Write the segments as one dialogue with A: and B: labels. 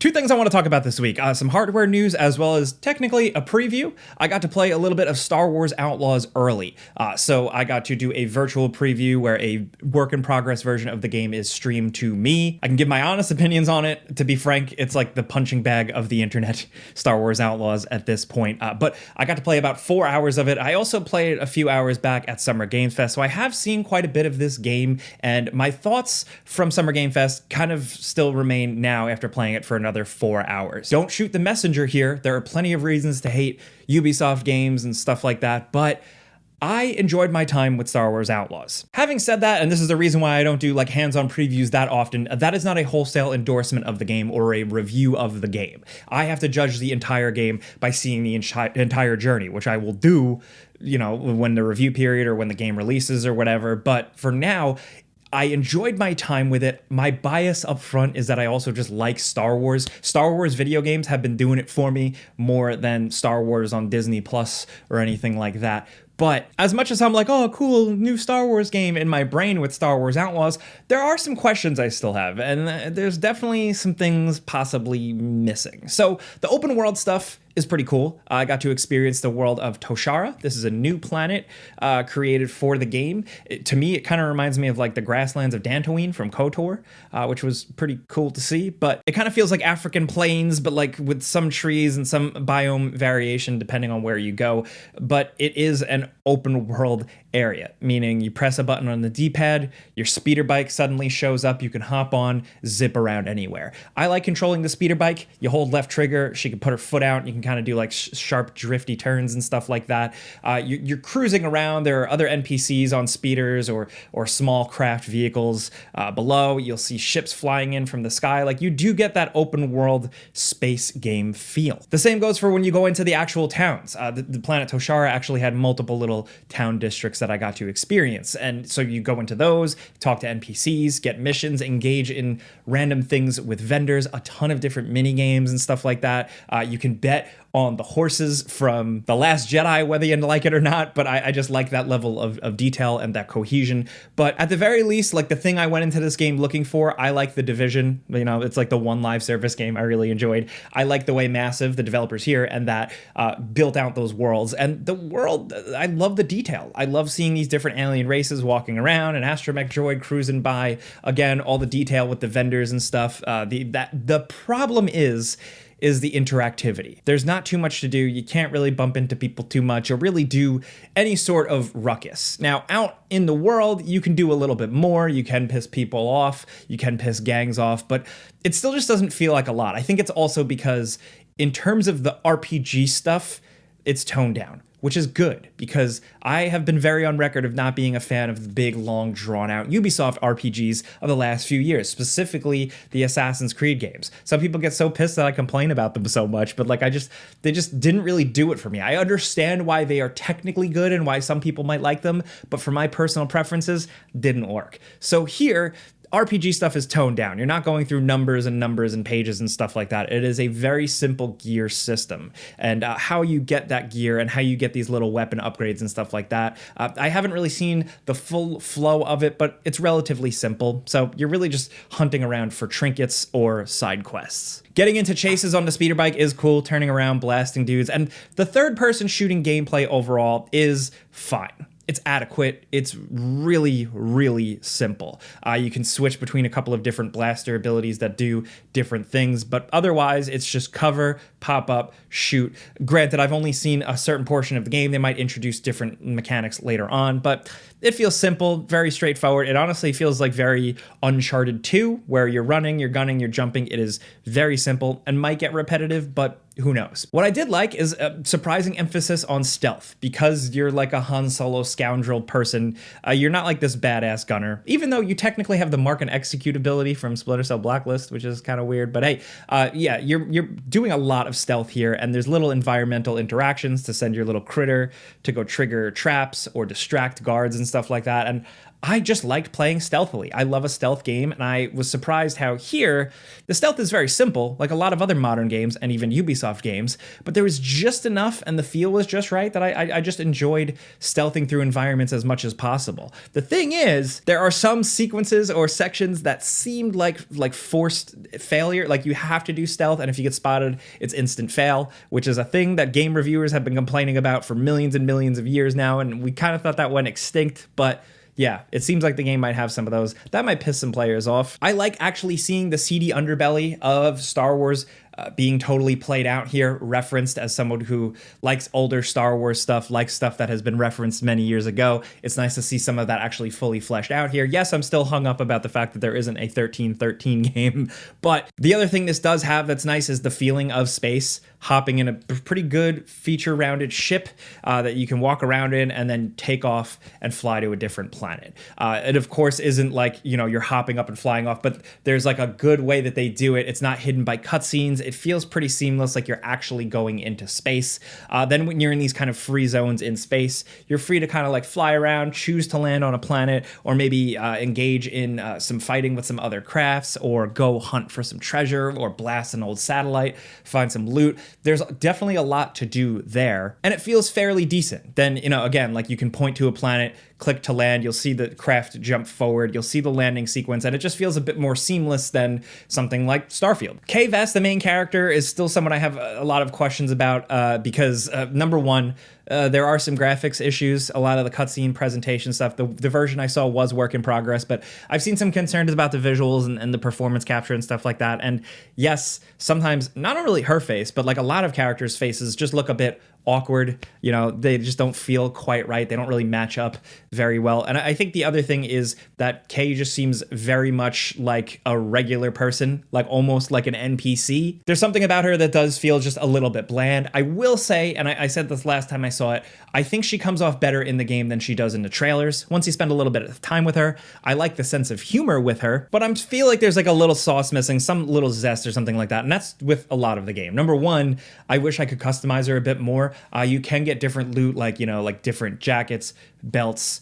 A: Two things I want to talk about this week. Some hardware news as well as technically a preview. I got to play a little bit of Star Wars Outlaws early. So I got to do a virtual preview where a work in progress version of the game is streamed to me. I can give my honest opinions on it. To be frank, it's like the punching bag of the internet, Star Wars Outlaws at this point. But I got to play about 4 hours of it. I also played a few hours back at Summer Game Fest. So I have seen quite a bit of this game, and my thoughts from Summer Game Fest kind of still remain now after playing it for another 4 hours. Don't shoot the messenger here. There are plenty of reasons to hate Ubisoft games and stuff like that, but I enjoyed my time with Star Wars Outlaws. Having said that, and this is the reason why I don't do like hands-on previews that often, that is not a wholesale endorsement of the game or a review of the game. I have to judge the entire game by seeing the entire journey, which I will do, when the review period or when the game releases or whatever. But for now, I enjoyed my time with it. My bias up front is that I also just like Star Wars. Star Wars video games have been doing it for me more than Star Wars on Disney Plus or anything like that. But as much as I'm like, oh, cool, new Star Wars game in my brain with Star Wars Outlaws, there are some questions I still have, and there's definitely some things possibly missing. So the open world stuff is pretty cool. I got to experience the world of Toshara. This is a new planet created for the game. To me, it kind of reminds me of like the grasslands of Dantooine from KOTOR, which was pretty cool to see. But it kind of feels like African plains, but like with some trees and some biome variation depending on where you go. But it is an open world area, meaning you press a button on the D-pad, your speeder bike suddenly shows up, you can hop on, zip around anywhere. I like controlling the speeder bike. You hold left trigger, she can put her foot out, and you can kind of do like sharp drifty turns and stuff like that. You're cruising around. There are other NPCs on speeders or small craft vehicles below. You'll see ships flying in from the sky. Like, you do get that open world space game feel. The same goes for when you go into the actual towns. The planet Toshara actually had multiple little town districts that I got to experience. And so you go into those, talk to NPCs, get missions, engage in random things with vendors, a ton of different mini games and stuff like that. You can bet on the horses from The Last Jedi, whether you like it or not, but I just like that level of detail and that cohesion. But at the very least, like, the thing I went into this game looking for, I like The Division. It's like the one live service game I really enjoyed. I like the way Massive, the developers here, and that built out those worlds. And the world, I love the detail. I love seeing these different alien races walking around, an astromech droid cruising by. Again, all the detail with the vendors and stuff. The problem is the interactivity. There's not too much to do. You can't really bump into people too much or really do any sort of ruckus. Now, out in the world, you can do a little bit more. You can piss people off. You can piss gangs off, but it still just doesn't feel like a lot. I think it's also because in terms of the RPG stuff, it's toned down, which is good, because I have been very on record of not being a fan of the big, long, drawn-out Ubisoft RPGs of the last few years, specifically the Assassin's Creed games. Some people get so pissed that I complain about them so much, but like, they just didn't really do it for me. I understand why they are technically good and why some people might like them, but for my personal preferences, didn't work. So here, RPG stuff is toned down. You're not going through numbers and pages and stuff like that. It is a very simple gear system, and how you get that gear and how you get these little weapon upgrades and stuff like that. I haven't really seen the full flow of it, but it's relatively simple. So you're really just hunting around for trinkets or side quests. Getting into chases on the speeder bike is cool, turning around, blasting dudes, and the third-person shooting gameplay overall is fine. It's adequate. It's really, really simple. You can switch between a couple of different blaster abilities that do different things, but otherwise it's just cover, pop up, shoot. Granted, I've only seen a certain portion of the game. They might introduce different mechanics later on, but it feels simple, very straightforward. It honestly feels like very Uncharted 2, where you're running, you're gunning, you're jumping. It is very simple and might get repetitive, but who knows? What I did like is a surprising emphasis on stealth. Because you're like a Han Solo scoundrel person, you're not like this badass gunner, even though you technically have the mark and execute ability from Splinter Cell Blacklist, which is kind of weird. But hey, yeah, you're doing a lot of stealth here, and there's little environmental interactions to send your little critter to go trigger traps or distract guards and stuff like that. And I just liked playing stealthily. I love a stealth game, and I was surprised how here the stealth is very simple, like a lot of other modern games and even Ubisoft games, but there was just enough and the feel was just right that I just enjoyed stealthing through environments as much as possible. The thing is, there are some sequences or sections that seemed like forced failure, like you have to do stealth, and if you get spotted, it's instant fail, which is a thing that game reviewers have been complaining about for millions and millions of years now, and we kind of thought that went extinct, but yeah, it seems like the game might have some of those. That might piss some players off. I like actually seeing the seedy underbelly of Star Wars being totally played out here, referenced as someone who likes older Star Wars stuff, likes stuff that has been referenced many years ago. It's nice to see some of that actually fully fleshed out here. Yes, I'm still hung up about the fact that there isn't a 1313 game, but the other thing this does have that's nice is the feeling of space, hopping in a pretty good feature-rounded ship that you can walk around in and then take off and fly to a different planet. It, of course, isn't like, you're hopping up and flying off, but there's like a good way that they do it. It's not hidden by cutscenes. It feels pretty seamless, like you're actually going into space. Then when you're in these kind of free zones in space, you're free to kind of like fly around, choose to land on a planet, or maybe engage in some fighting with some other crafts, or go hunt for some treasure, or blast an old satellite, find some loot. There's definitely a lot to do there, and it feels fairly decent. Then, again, like you can point to a planet, click to land, you'll see the craft jump forward, you'll see the landing sequence, and it just feels a bit more seamless than something like Starfield. Kay Vess, the main character, is still someone I have a lot of questions about because, number one, there are some graphics issues. A lot of the cutscene presentation stuff, the version I saw was work in progress, but I've seen some concerns about the visuals and the performance capture and stuff like that. And yes, sometimes, not really her face, but like a lot of characters' faces just look a bit awkward. They just don't feel quite right. They don't really match up very well. And I think the other thing is that Kay just seems very much like a regular person, like almost like an NPC. There's something about her that does feel just a little bit bland. I will say, and I said this last time I saw it, I think she comes off better in the game than she does in the trailers. Once you spend a little bit of time with her, I like the sense of humor with her, but I feel like there's like a little sauce missing, some little zest or something like that. And that's with a lot of the game. Number one, I wish I could customize her a bit more. You can get different loot, like different jackets, belts,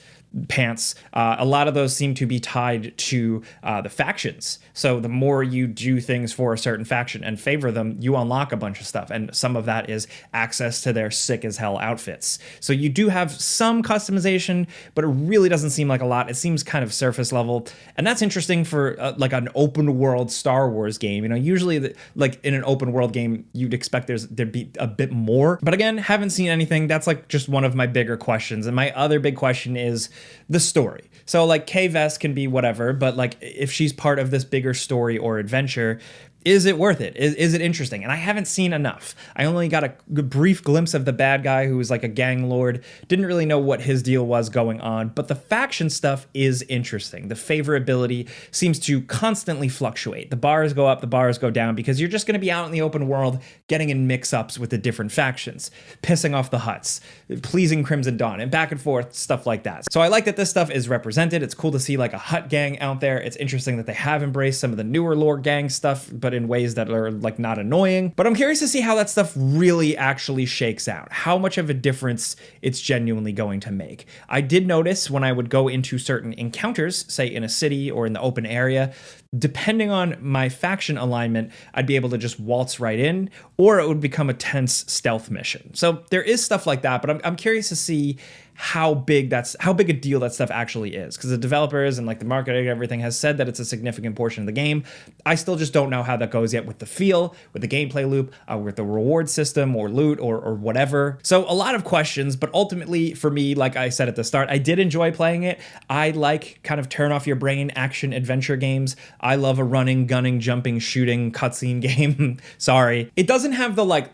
A: pants. A lot of those seem to be tied to the factions. So the more you do things for a certain faction and favor them, you unlock a bunch of stuff. And some of that is access to their sick as hell outfits. So you do have some customization, but it really doesn't seem like a lot. It seems kind of surface level. And that's interesting for like an open world Star Wars game. Usually like in an open world game, you'd expect there'd be a bit more. But again, haven't seen anything. That's like just one of my bigger questions. And my other big question is the story. So like Kay Vess can be whatever, but like if she's part of this bigger story or adventure, is it worth it? Is it interesting? And I haven't seen enough. I only got a brief glimpse of the bad guy who was like a gang lord. Didn't really know what his deal was going on, but the faction stuff is interesting. The favorability seems to constantly fluctuate. The bars go up, the bars go down, because you're just going to be out in the open world getting in mix-ups with the different factions, pissing off the Hutts, pleasing Crimson Dawn, and back and forth, stuff like that. So I like that this stuff is represented. It's cool to see like a Hutt gang out there. It's interesting that they have embraced some of the newer lore gang stuff, but in ways that are like not annoying. But I'm curious to see how that stuff really actually shakes out, how much of a difference it's genuinely going to make. I did notice when I would go into certain encounters, say in a city or in the open area, depending on my faction alignment, I'd be able to just waltz right in, or it would become a tense stealth mission. So there is stuff like that, but I'm curious to see how big a deal that stuff actually is, because the developers and like the marketing and everything has said that it's a significant portion of the game. I still just don't know how that goes yet with the feel, with the gameplay loop, with the reward system or loot or whatever. So a lot of questions, but ultimately for me, like I said at the start, I did enjoy playing it. I like kind of turn off your brain action adventure games. I love a running, gunning, jumping, shooting cutscene game. Sorry. It doesn't have the like,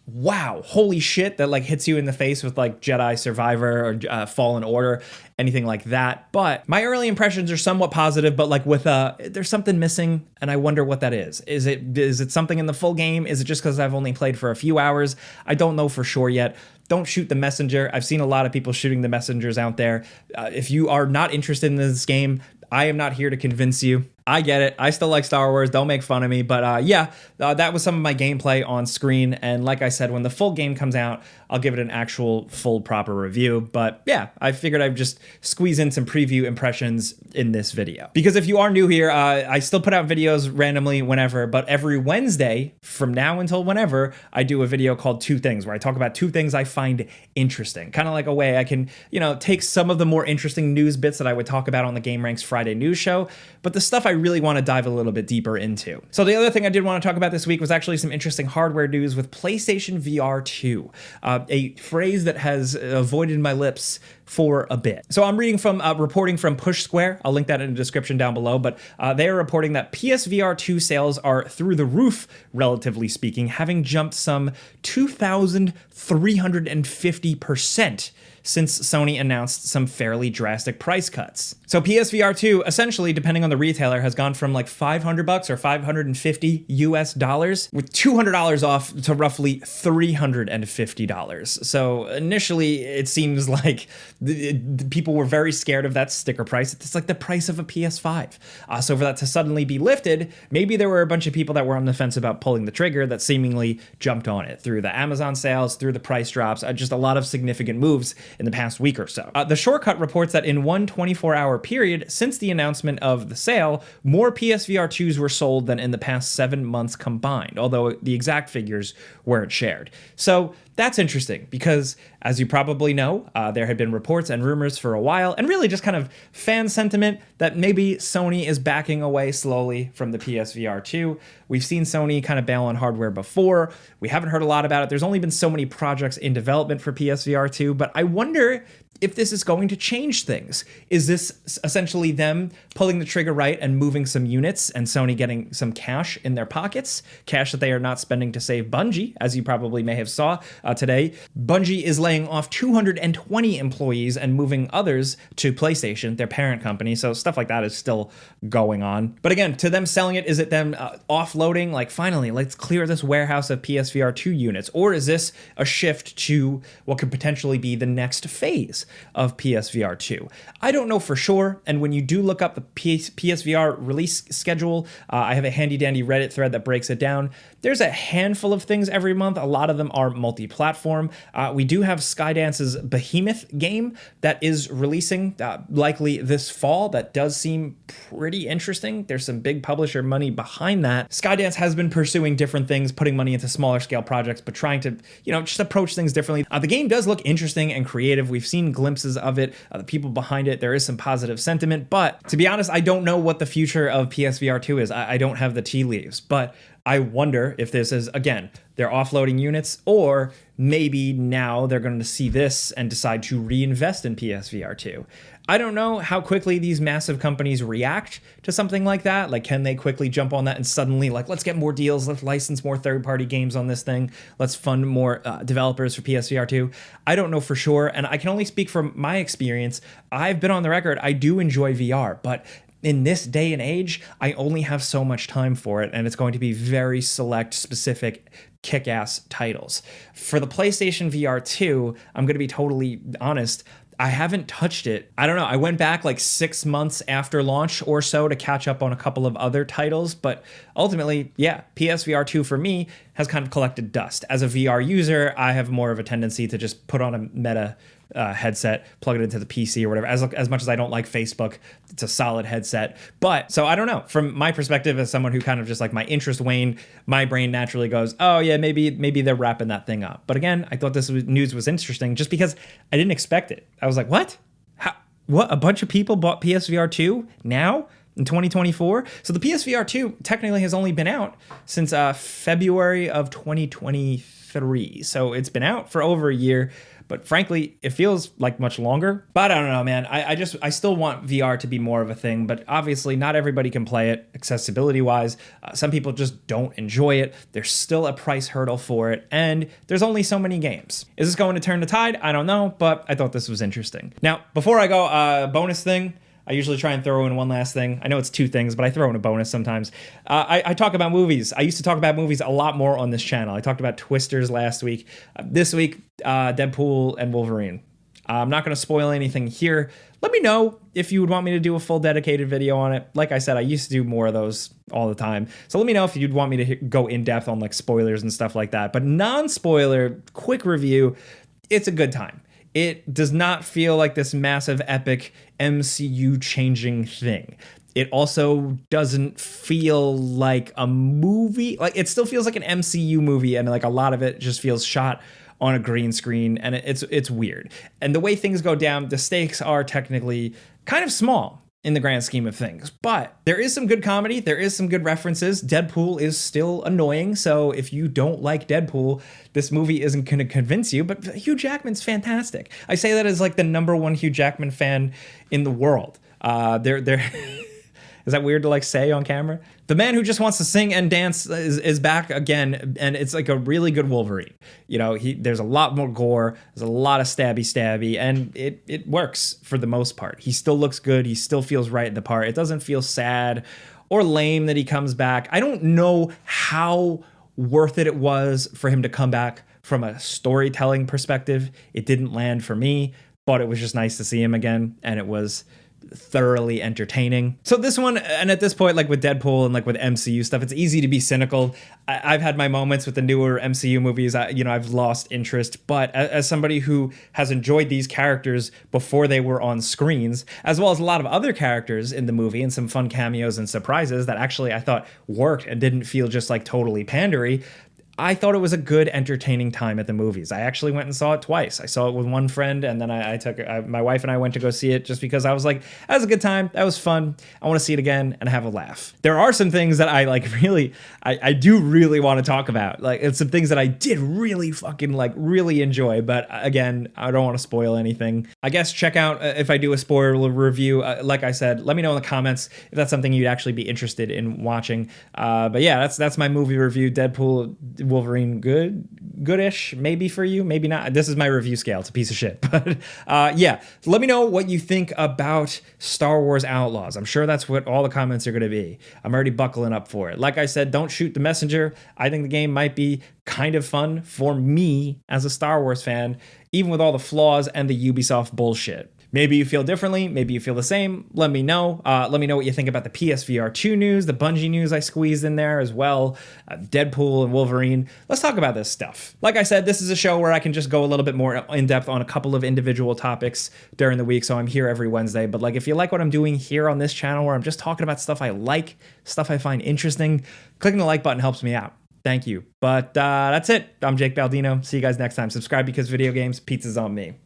A: wow, holy shit, that like hits you in the face with like Jedi Survivor or Fallen Order, anything like that. But my early impressions are somewhat positive, but like with there's something missing, and I wonder what that is. Is it something in the full game? Is it just because I've only played for a few hours? I don't know for sure yet. Don't shoot the messenger. I've seen a lot of people shooting the messengers out there. If you are not interested in this game, I am not here to convince you. I get it. I still like Star Wars. Don't make fun of me. But that was some of my gameplay on screen. And like I said, when the full game comes out, I'll give it an actual full proper review. But yeah, I figured I'd just squeeze in some preview impressions in this video. Because if you are new here, I still put out videos randomly whenever, but every Wednesday from now until whenever, I do a video called Two Things, where I talk about two things I find interesting. Kind of like a way I can, take some of the more interesting news bits that I would talk about on the Game Ranks Friday news show, but the stuff I really want to dive a little bit deeper into. So the other thing I did want to talk about this week was actually some interesting hardware news with PlayStation VR2, a phrase that has avoided my lips for a bit. So I'm reading from reporting from Push Square. I'll link that in the description down below, but they are reporting that PSVR2 sales are through the roof, relatively speaking, having jumped some 2,350% since Sony announced some fairly drastic price cuts. So PSVR2, essentially, depending on the retailer, has gone from like $500 or $550 US, with $200 off to roughly $350. So initially, it seems like the people were very scared of that sticker price. It's like the price of a PS5. So for that to suddenly be lifted, maybe there were a bunch of people that were on the fence about pulling the trigger that seemingly jumped on it through the Amazon sales, through the price drops, just a lot of significant moves in the past week or so. The Shortcut reports that in one 24-hour period since the announcement of the sale, more PSVR 2s were sold than in the past 7 months combined, although the exact figures weren't shared. So that's interesting because, as you probably know, there had been reports and rumors for a while, and really just kind of fan sentiment that maybe Sony is backing away slowly from the PSVR 2. We've seen Sony kind of bail on hardware before. We haven't heard a lot about it. There's only been so many projects in development for PSVR 2, but I wonder if this is going to change things. Is this essentially them pulling the trigger right and moving some units and Sony getting some cash in their pockets? Cash that they are not spending to save Bungie, as you probably may have saw today. Bungie is laying off 220 employees and moving others to PlayStation, their parent company. So stuff like that is still going on. But again, to them selling it, is it them offloading? Like, finally, let's clear this warehouse of PSVR 2 units. Or is this a shift to what could potentially be the next phase of PSVR 2? I don't know for sure, and when you do look up the PSVR release schedule, I have a handy dandy Reddit thread that breaks it down. There's a handful of things every month. A lot of them are multi-platform. We do have Skydance's Behemoth game that is releasing likely this fall. That does seem pretty interesting. There's some big publisher money behind that. Skydance has been pursuing different things, putting money into smaller scale projects, but trying to, just approach things differently. The game does look interesting and creative. We've seen glimpses of it, the people behind it. There is some positive sentiment, but to be honest, I don't know what the future of PSVR 2 is. I don't have the tea leaves, but I wonder if this is, again, they're offloading units, or maybe now they're going to see this and decide to reinvest in PSVR 2. I don't know how quickly these massive companies react to something like that. Like, can they quickly jump on that and suddenly, like, let's get more deals, let's license more third-party games on this thing, let's fund more developers for PSVR 2. I don't know for sure, and I can only speak from my experience. I've been on the record, I do enjoy VR, but in this day and age, I only have so much time for it, and it's going to be very select, specific, kick-ass titles. For the PlayStation VR 2, I'm going to be totally honest, I haven't touched it. I don't know. I went back like 6 months after launch or so to catch up on a couple of other titles, but ultimately, yeah, PSVR 2 for me has kind of collected dust. As a VR user, I have more of a tendency to just put on a Meta headset, plug it into the PC or whatever. As much as I don't like Facebook, it's a solid headset. But so I don't know. From my perspective, as someone who kind of just like my interest waned, my brain naturally goes, oh yeah, maybe they're wrapping that thing up. But again, I thought news was interesting just because I didn't expect it. I was like, what? What? A bunch of people bought PSVR 2 now? In 2024. So the PSVR 2 technically has only been out since February of 2023. So it's been out for over a year, but frankly, it feels like much longer. But I don't know, man. I still want VR to be more of a thing, but obviously not everybody can play it accessibility wise. Some people just don't enjoy it. There's still a price hurdle for it, and there's only so many games. Is this going to turn the tide? I don't know, but I thought this was interesting. Now, before I go, bonus thing. I usually try and throw in one last thing. I know it's two things, but I throw in a bonus sometimes. I talk about movies. I used to talk about movies a lot more on this channel. I talked about Twisters last week. This week, Deadpool and Wolverine. I'm not going to spoil anything here. Let me know if you would want me to do a full dedicated video on it. Like I said, I used to do more of those all the time. So let me know if you'd want me to go in depth on like spoilers and stuff like that. But non-spoiler, quick review, it's a good time. It does not feel like this massive, epic MCU changing thing. It also doesn't feel like a movie. Like, it still feels like an MCU movie, and like a lot of it just feels shot on a green screen, and it's weird. And the way things go down, the stakes are technically kind of small in the grand scheme of things. But there is some good comedy, there is some good references. Deadpool is still annoying, so if you don't like Deadpool, this movie isn't going to convince you, but Hugh Jackman's fantastic. I say that as like the #1 Hugh Jackman fan in the world. They're Is that weird to like say on camera? The man who just wants to sing and dance is back again, and it's like a really good Wolverine. You know, there's a lot more gore, there's a lot of stabby, and it works for the most part. He still looks good, he still feels right in the part. It doesn't feel sad or lame that he comes back. I don't know how worth it was for him to come back from a storytelling perspective. It didn't land for me, but it was just nice to see him again, and it was thoroughly entertaining. So this one, and at this point, like with Deadpool and like with MCU stuff, it's easy to be cynical. I've had my moments with the newer MCU movies. I've lost interest, but as somebody who has enjoyed these characters before they were on screens, as well as a lot of other characters in the movie and some fun cameos and surprises that actually I thought worked and didn't feel just like totally pandery, I thought it was a good, entertaining time at the movies. I actually went and saw it twice. I saw it with one friend, and then I took my wife and I went to go see it just because I was like, that was a good time. That was fun. I want to see it again and have a laugh. There are some things that I like really, I do really want to talk about. Like, it's some things that I did really fucking like really enjoy. But again, I don't want to spoil anything. I guess check out if I do a spoiler review. Like I said, let me know in the comments if that's something you'd actually be interested in watching. But yeah, that's my movie review. Deadpool Wolverine, goodish, maybe for you, maybe not. This is my review scale. It's a piece of shit. But yeah, let me know what you think about Star Wars Outlaws. I'm sure that's what all the comments are going to be. I'm already buckling up for it. Like I said, don't shoot the messenger. I think the game might be kind of fun for me as a Star Wars fan, even with all the flaws and the Ubisoft bullshit. Maybe you feel differently. Maybe you feel the same. Let me know. Let me know what you think about the PSVR2 news, the Bungie news I squeezed in there as well, Deadpool and Wolverine. Let's talk about this stuff. Like I said, this is a show where I can just go a little bit more in depth on a couple of individual topics during the week, so I'm here every Wednesday. But like, if you like what I'm doing here on this channel, where I'm just talking about stuff I like, stuff I find interesting, clicking the like button helps me out. Thank you. But that's it. I'm Jake Baldino. See you guys next time. Subscribe because video games, pizza's on me.